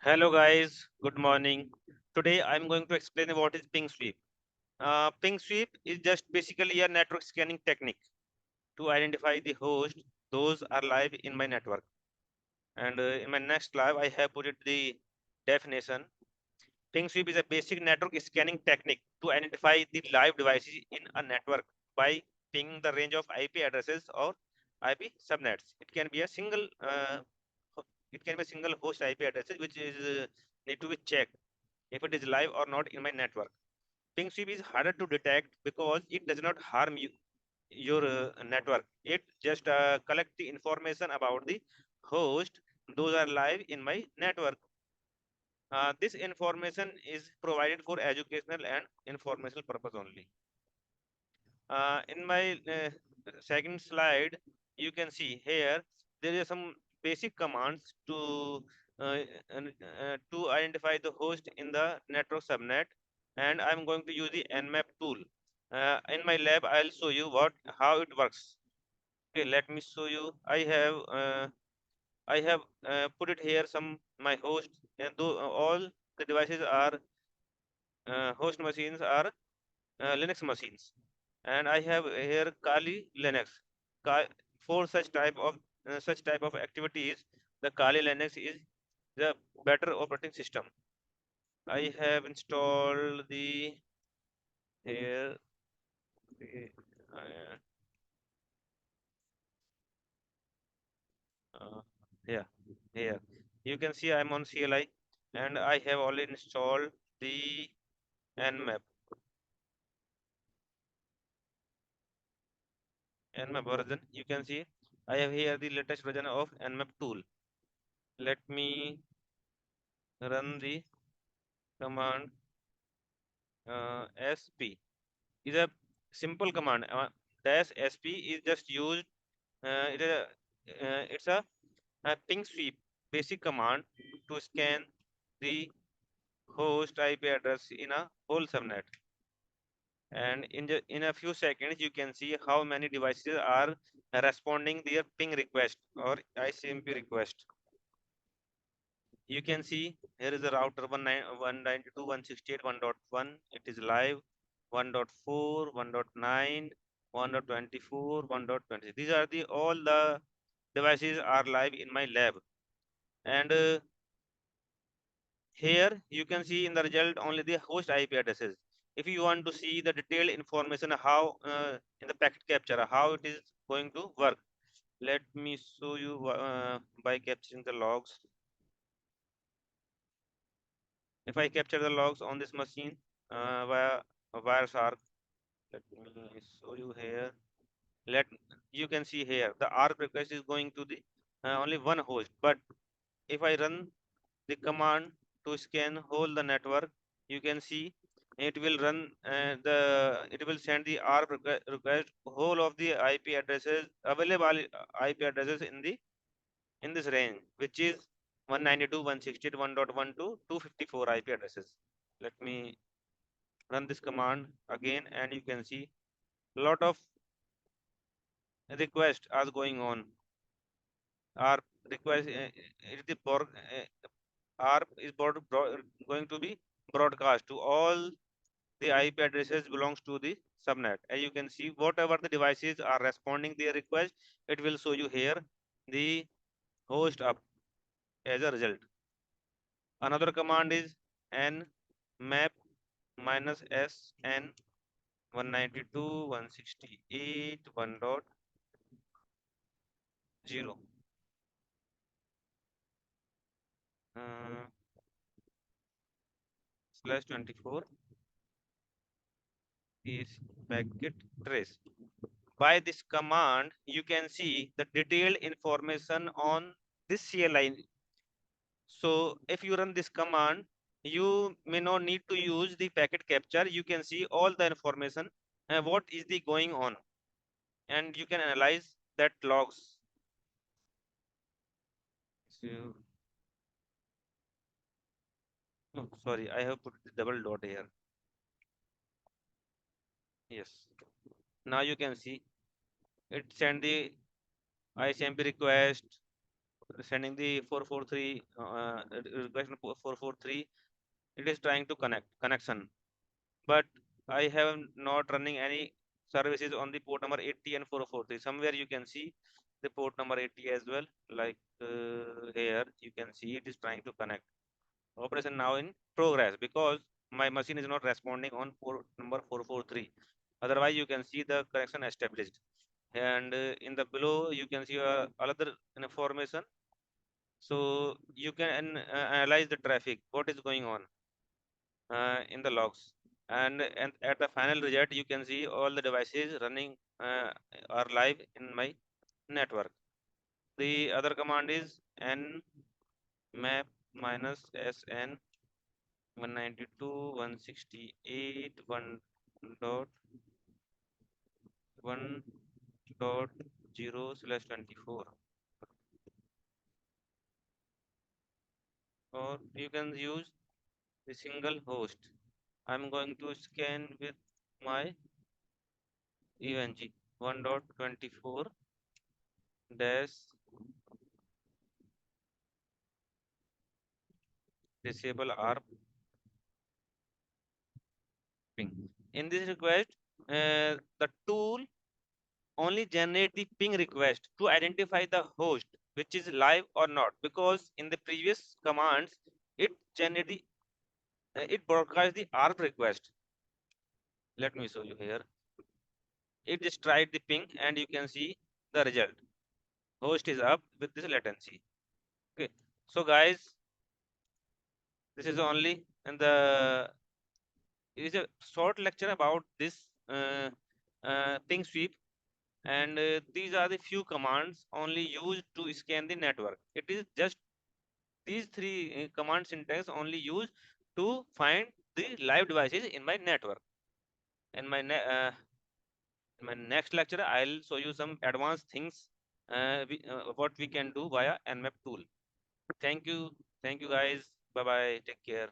Hello guys, good morning. Today I'm going to explain what is ping sweep. Ping sweep is just basically a network scanning technique to identify the host. Those are live in my network. And in my next slide, I have put it the definition. Ping sweep is a basic network scanning technique to identify the live devices in a network by pinging the range of IP addresses or IP subnets. It can be a single host IP addresses which is need to be checked if it is live or not in my network. Ping sweep is harder to detect because it does not harm your network. It just collect the information about the host. Those are live in my network. This information is provided for educational and informational purpose only. In my second slide, you can see here there is some basic commands uh, to identify the host in the network subnet, and I'm going to use the Nmap tool. In my lab, I'll show you what how it works. Okay, let me show you. I have put it here some my host, and though all the devices are host machines are Linux machines, and I have here Kali Linux. For such type of activities, the Kali Linux is the better operating system. I have installed the here uh, uh, yeah here you can see I'm on CLI, and I have already installed the Nmap Nmap version. You can see I have here the latest version of Nmap tool. Let me run the command sp is a simple command. Dash sp is just used. It's a ping sweep basic command to scan the host IP address in a whole subnet. And in a few seconds, you can see how many devices are responding their ping request or ICMP request. You can see here is a router 192.168.1.1. It is live 1.4, 1.9, 1.24, 1.20. These are the all the devices are live in my lab. And here you can see in the result only the host IP addresses. If you want to see the detailed information how in the packet capture how it is going to work, let me show you by capturing the logs. If I capture the logs on this machine via Wireshark, let me show you here. Let you can see here the ARP request is going to the only one host. But if I run the command to scan whole the network, you can see it will run it will send the ARP request whole of the IP addresses available IP addresses in this range, which is 192.168.1.1 to 254 IP addresses. Let me run this command again, and you can see a lot of requests are going on. ARP request it is the ARP is going to be broadcast to all the IP addresses belongs to the subnet. As you can see, whatever the devices are responding their request, it will show you here the host up as a result. Another command is nmap minus sn 192.168.1.0 slash 24 is packet trace. By this command, you can see the detailed information on this CLI. So if you run this command, you may not need to use the packet capture. You can see all the information and what is the going on, and you can analyze that logs. So, oh, sorry, I have put the double dot here. Yes. Now you can see it send the ICMP request, sending the 443 request 443. It is trying to connection, but I have not running any services on the port number 80 and 443. Somewhere you can see the port number 80 as well. Like here you can see it is trying to connect. Operation now in progress because my machine is not responding on port number 443. Otherwise you can see the connection established. And in the below you can see another information, so you can analyze the traffic, what is going on in the logs, and at the final result you can see all the devices running are live in my network. The other command is nmap minus sn 192.168 dot 1.0/24, or you can use the single host. I'm going to scan with my evng 1.24 dash disable ARP ping. In this request, the tool only generate the ping request to identify the host which is live or not, because in the previous commands it generate the it broadcast the ARP request. Let me show you here. It just tried the ping and you can see the result. Host is up with this latency. Okay, so guys, this is only in the is a short lecture about this ping sweep, and these are the few commands only used to scan the network. It is just these three command syntax only used to find the live devices in my network. In my in my next lecture I'll show you some advanced things what we can do via nmap tool. Thank you, thank you guys. Bye bye, take care.